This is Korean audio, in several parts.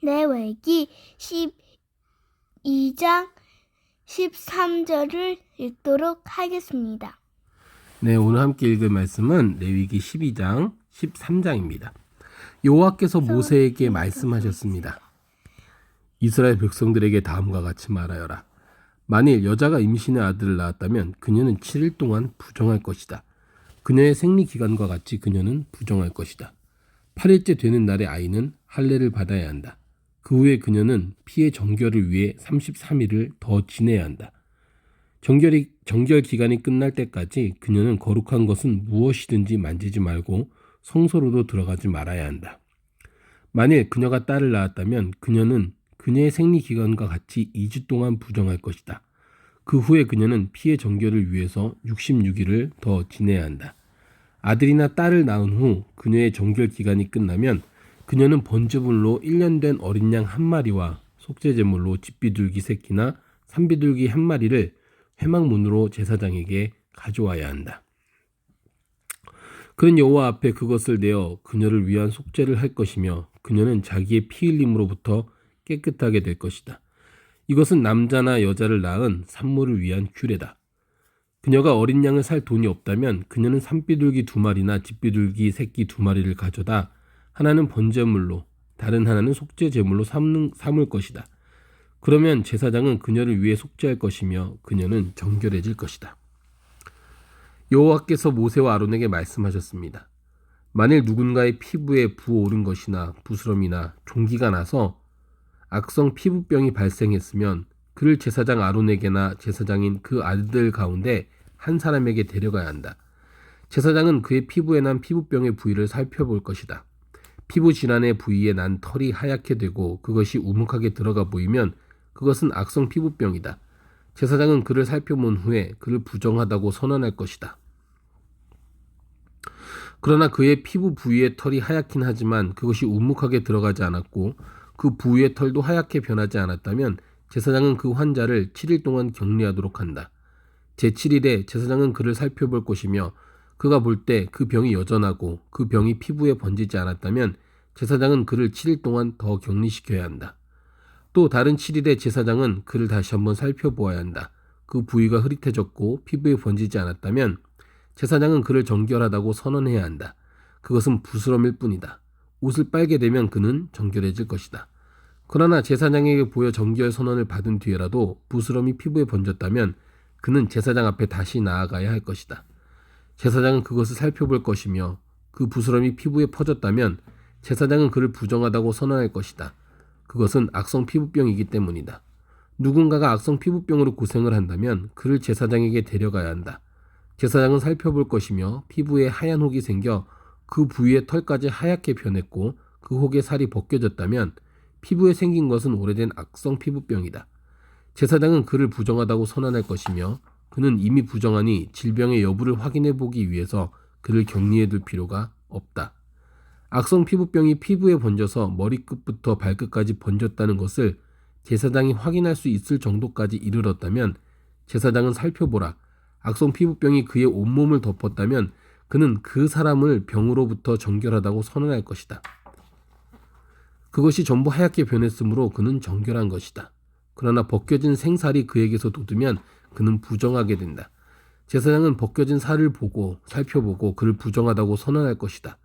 레위기 12장 13절을 읽도록 하겠습니다. 네, 오늘 함께 읽을 말씀은 레위기 12장 13장입니다. 여호와께서 모세에게 말씀하셨습니다. 이스라엘 백성들에게 다음과 같이 말하여라. 만일 여자가 임신의 아들을 낳았다면 그녀는 7일 동안 부정할 것이다. 그녀의 생리기간과 같이 그녀는 부정할 것이다. 8일째 되는 날에 아이는 할례를 받아야 한다. 그 후에 그녀는 피의 정결을 위해 33일을 더 지내야 한다. 정결 기간이 끝날 때까지 그녀는 거룩한 것은 무엇이든지 만지지 말고 성소로도 들어가지 말아야 한다. 만일 그녀가 딸을 낳았다면 그녀는 그녀의 생리기간과 같이 2주 동안 부정할 것이다. 그 후에 그녀는 피의 정결을 위해서 66일을 더 지내야 한다. 아들이나 딸을 낳은 후 그녀의 정결 기간이 끝나면 그녀는 번제물로 1년 된 어린 양 한 마리와 속죄제물로 집비둘기 새끼나 산비둘기 한 마리를 회막문으로 제사장에게 가져와야 한다. 그는 여호와 앞에 그것을 내어 그녀를 위한 속죄를 할 것이며 그녀는 자기의 피 흘림으로부터 깨끗하게 될 것이다. 이것은 남자나 여자를 낳은 산모를 위한 규례다. 그녀가 어린 양을 살 돈이 없다면 그녀는 산비둘기 2마리나 집비둘기 새끼 2마리를 가져다 하나는 번제물로 다른 하나는 속죄제물로 삼을 것이다. 그러면 제사장은 그녀를 위해 속죄할 것이며 그녀는 정결해질 것이다. 여호와께서 모세와 아론에게 말씀하셨습니다. 만일 누군가의 피부에 부어오른 것이나 부스럼이나 종기가 나서 악성 피부병이 발생했으면 그를 제사장 아론에게나 제사장인 그 아들 가운데 한 사람에게 데려가야 한다. 제사장은 그의 피부에 난 피부병의 부위를 살펴볼 것이다. 피부 질환의 부위에 난 털이 하얗게 되고 그것이 우묵하게 들어가 보이면 그것은 악성 피부병이다. 제사장은 그를 살펴본 후에 그를 부정하다고 선언할 것이다. 그러나 그의 피부 부위의 털이 하얗긴 하지만 그것이 우묵하게 들어가지 않았고 그 부위의 털도 하얗게 변하지 않았다면 제사장은 그 환자를 7일 동안 격리하도록 한다. 제7일에 제사장은 그를 살펴볼 것이며 그가 볼 때 그 병이 여전하고 그 병이 피부에 번지지 않았다면 제사장은 그를 7일 동안 더 격리시켜야 한다. 또 다른 7일에 제사장은 그를 다시 한번 살펴보아야 한다. 그 부위가 흐릿해졌고 피부에 번지지 않았다면 제사장은 그를 정결하다고 선언해야 한다. 그것은 부스럼일 뿐이다. 옷을 빨게 되면 그는 정결해질 것이다. 그러나 제사장에게 보여 정결 선언을 받은 뒤에라도 부스럼이 피부에 번졌다면 그는 제사장 앞에 다시 나아가야 할 것이다. 제사장은 그것을 살펴볼 것이며 그 부스럼이 피부에 퍼졌다면 제사장은 그를 부정하다고 선언할 것이다. 그것은 악성 피부병이기 때문이다. 누군가가 악성 피부병으로 고생을 한다면 그를 제사장에게 데려가야 한다. 제사장은 살펴볼 것이며 피부에 하얀 혹이 생겨 그 부위의 털까지 하얗게 변했고 그 혹의 살이 벗겨졌다면 피부에 생긴 것은 오래된 악성 피부병이다. 제사장은 그를 부정하다고 선언할 것이며 그는 이미 부정하니 질병의 여부를 확인해 보기 위해서 그를 격리해 둘 필요가 없다. 악성 피부병이 피부에 번져서 머리끝부터 발끝까지 번졌다는 것을 제사장이 확인할 수 있을 정도까지 이르렀다면 제사장은 살펴보라. 악성 피부병이 그의 온몸을 덮었다면 그는 그 사람을 병으로부터 정결하다고 선언할 것이다. 그것이 전부 하얗게 변했으므로 그는 정결한 것이다. 그러나 벗겨진 생살이 그에게서 돋으면 그는 부정하게 된다. 제사장은 벗겨진 살을 보고 살펴보고 그를 부정하다고 선언할 것이다.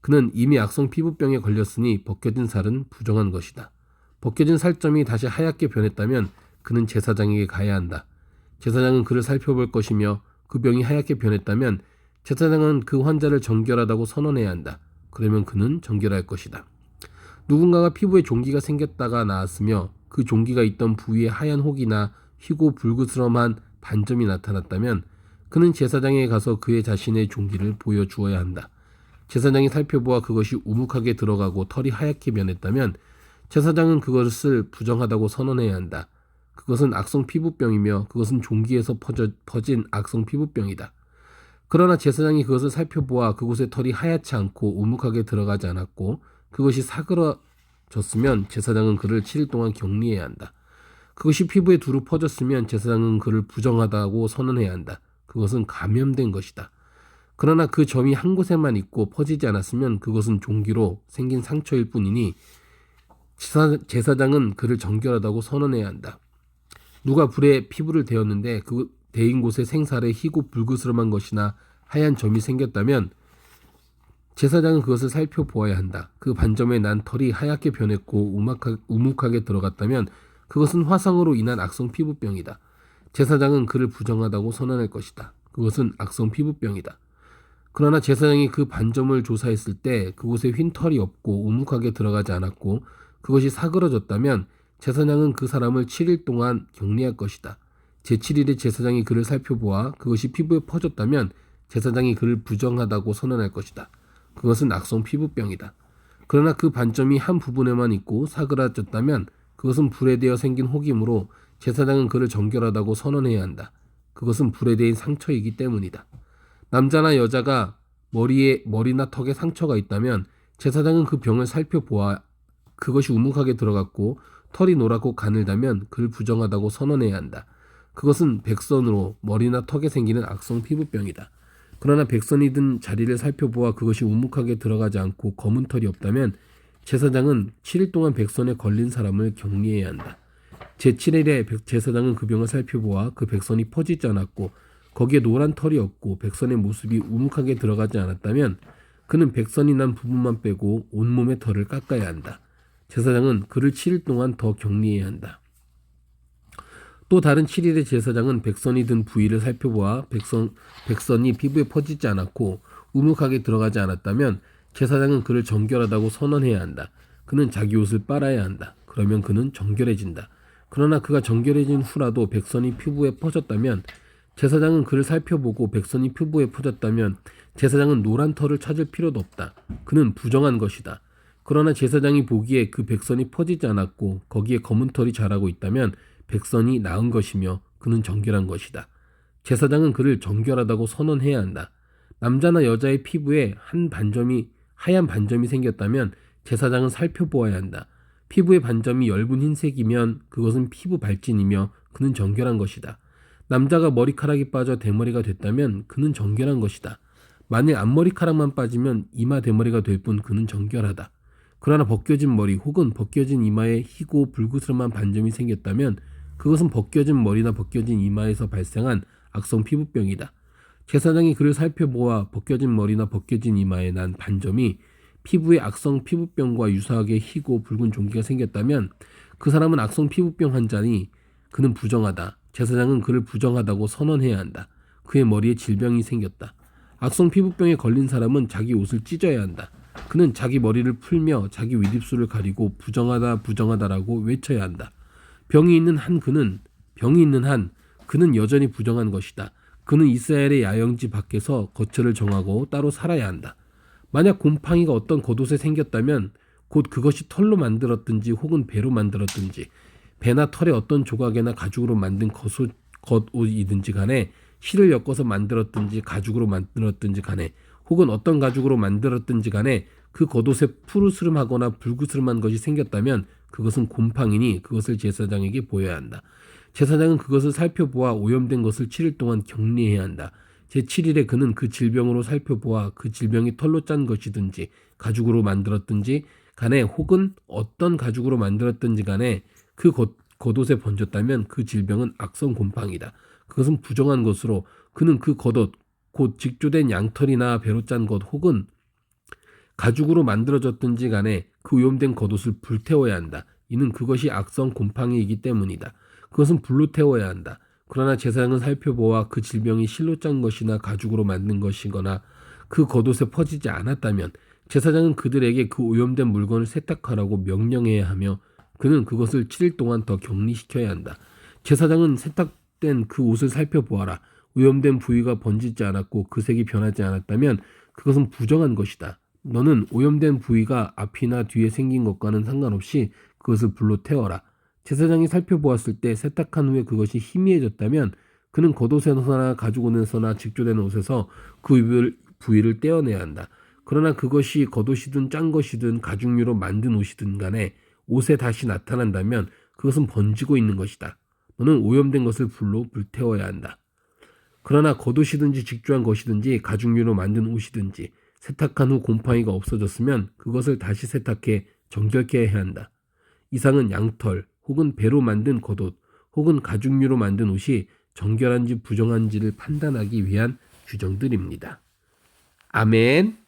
그는 이미 악성 피부병에 걸렸으니 벗겨진 살은 부정한 것이다. 벗겨진 살점이 다시 하얗게 변했다면 그는 제사장에게 가야 한다. 제사장은 그를 살펴볼 것이며 그 병이 하얗게 변했다면 제사장은 그 환자를 정결하다고 선언해야 한다. 그러면 그는 정결할 것이다. 누군가가 피부에 종기가 생겼다가 나았으며 그 종기가 있던 부위에 하얀 혹이나 희고 불그스럼한 반점이 나타났다면 그는 제사장에게 가서 그의 자신의 종기를 보여주어야 한다. 제사장이 살펴보아 그것이 우묵하게 들어가고 털이 하얗게 변했다면 제사장은 그것을 부정하다고 선언해야 한다. 그것은 악성 피부병이며 그것은 종기에서 퍼진 악성 피부병이다. 그러나 제사장이 그것을 살펴보아 그곳의 털이 하얗지 않고 우묵하게 들어가지 않았고 그것이 사그러졌으면 제사장은 그를 7일 동안 격리해야 한다. 그것이 피부에 두루 퍼졌으면 제사장은 그를 부정하다고 선언해야 한다. 그것은 감염된 것이다. 그러나 그 점이 한 곳에만 있고 퍼지지 않았으면 그것은 종기로 생긴 상처일 뿐이니 제사장은 그를 정결하다고 선언해야 한다. 누가 불에 피부를 대었는데 그 대인 곳에 생살에 희고 불그스름한 것이나 하얀 점이 생겼다면 제사장은 그것을 살펴보아야 한다. 그 반점에 난 털이 하얗게 변했고 우묵하게 들어갔다면 그것은 화상으로 인한 악성 피부병이다. 제사장은 그를 부정하다고 선언할 것이다. 그것은 악성 피부병이다. 그러나 제사장이 그 반점을 조사했을 때 그곳에 휜 털이 없고 우묵하게 들어가지 않았고 그것이 사그러졌다면 제사장은 그 사람을 7일 동안 격리할 것이다. 제7일에 제사장이 그를 살펴보아 그것이 피부에 퍼졌다면 제사장이 그를 부정하다고 선언할 것이다. 그것은 악성 피부병이다. 그러나 그 반점이 한 부분에만 있고 사그라졌다면 그것은 불에 대어 생긴 혹이므로 제사장은 그를 정결하다고 선언해야 한다. 그것은 불에 대인 상처이기 때문이다. 남자나 여자가 머리나 턱에 상처가 있다면 제사장은 그 병을 살펴보아 그것이 우묵하게 들어갔고 털이 노랗고 가늘다면 그를 부정하다고 선언해야 한다. 그것은 백선으로 머리나 턱에 생기는 악성 피부병이다. 그러나 백선이 든 자리를 살펴보아 그것이 우묵하게 들어가지 않고 검은 털이 없다면 제사장은 7일 동안 백선에 걸린 사람을 격리해야 한다. 제7일에 제사장은 그 병을 살펴보아 그 백선이 퍼지지 않았고 거기에 노란 털이 없고 백선의 모습이 우묵하게 들어가지 않았다면 그는 백선이 난 부분만 빼고 온몸의 털을 깎아야 한다. 제사장은 그를 7일 동안 더 격리해야 한다. 또 다른 7일의 제사장은 백선이 든 부위를 살펴보아 백선이 피부에 퍼지지 않았고 우묵하게 들어가지 않았다면 제사장은 그를 정결하다고 선언해야 한다. 그는 자기 옷을 빨아야 한다. 그러면 그는 정결해진다. 그러나 그가 정결해진 후라도 백선이 피부에 퍼졌다면 제사장은 그를 살펴보고 백선이 피부에 퍼졌다면 제사장은 노란 털을 찾을 필요도 없다. 그는 부정한 것이다. 그러나 제사장이 보기에 그 백선이 퍼지지 않았고 거기에 검은 털이 자라고 있다면 백선이 나은 것이며 그는 정결한 것이다. 제사장은 그를 정결하다고 선언해야 한다. 남자나 여자의 피부에 하얀 반점이 생겼다면 제사장은 살펴보아야 한다. 피부의 반점이 엷은 흰색이면 그것은 피부 발진이며 그는 정결한 것이다. 남자가 머리카락이 빠져 대머리가 됐다면 그는 정결한 것이다. 만일 앞머리카락만 빠지면 이마 대머리가 될 뿐 그는 정결하다. 그러나 벗겨진 머리 혹은 벗겨진 이마에 희고 불그스름한 반점이 생겼다면 그것은 벗겨진 머리나 벗겨진 이마에서 발생한 악성 피부병이다. 제사장이 그를 살펴보아 벗겨진 머리나 벗겨진 이마에 난 반점이 피부에 악성 피부병과 유사하게 희고 붉은 종기가 생겼다면 그 사람은 악성 피부병 환자니 그는 부정하다. 제사장은 그를 부정하다고 선언해야 한다. 그의 머리에 질병이 생겼다. 악성 피부병에 걸린 사람은 자기 옷을 찢어야 한다. 그는 자기 머리를 풀며 자기 윗입술을 가리고 부정하다라고 외쳐야 한다. 병이 있는 한 그는 여전히 부정한 것이다. 그는 이스라엘의 야영지 밖에서 거처를 정하고 따로 살아야 한다. 만약 곰팡이가 어떤 겉옷에 생겼다면 곧 그것이 털로 만들었든지 혹은 배로 만들었든지 배나 털의 어떤 조각이나 가죽으로 만든 겉옷이든지 간에 실을 엮어서 만들었든지 가죽으로 만들었든지 간에 혹은 어떤 가죽으로 만들었든지 간에 그 겉옷에 푸르스름하거나 불그스름한 것이 생겼다면 그것은 곰팡이니 그것을 제사장에게 보여야 한다. 제사장은 그것을 살펴보아 오염된 것을 7일 동안 격리해야 한다. 제7일에 그는 그 질병으로 살펴보아 그 질병이 털로 짠 것이든지 가죽으로 만들었든지 간에 혹은 어떤 가죽으로 만들었든지 간에 그 겉옷에 번졌다면 그 질병은 악성 곰팡이다. 그것은 부정한 것으로 그는 그 겉옷 곧 직조된 양털이나 배로 짠 것 혹은 가죽으로 만들어졌든지 간에 그 오염된 겉옷을 불태워야 한다. 이는 그것이 악성 곰팡이이기 때문이다. 그것은 불로 태워야 한다. 그러나 제사장은 살펴보아 그 질병이 실로 짠 것이나 가죽으로 만든 것이거나 그 겉옷에 퍼지지 않았다면 제사장은 그들에게 그 오염된 물건을 세탁하라고 명령해야 하며 그는 그것을 7일 동안 더 격리시켜야 한다. 제사장은 세탁된 그 옷을 살펴보아라. 오염된 부위가 번지지 않았고 그 색이 변하지 않았다면 그것은 부정한 것이다. 너는 오염된 부위가 앞이나 뒤에 생긴 것과는 상관없이 그것을 불로 태워라. 제사장이 살펴보았을 때 세탁한 후에 그것이 희미해졌다면 그는 겉옷에서나 가죽옷에서나 직조된 옷에서 그 부위를 떼어내야 한다. 그러나 그것이 겉옷이든 짠 것이든 가죽류로 만든 옷이든 간에 옷에 다시 나타난다면 그것은 번지고 있는 것이다. 너는 오염된 것을 불로 불태워야 한다. 그러나 겉옷이든지 직조한 것이든지 가죽류로 만든 옷이든지 세탁한 후 곰팡이가 없어졌으면 그것을 다시 세탁해 정결케 해야 한다. 이상은 양털 혹은 배로 만든 겉옷 혹은 가죽류로 만든 옷이 정결한지 부정한지를 판단하기 위한 규정들입니다. 아멘.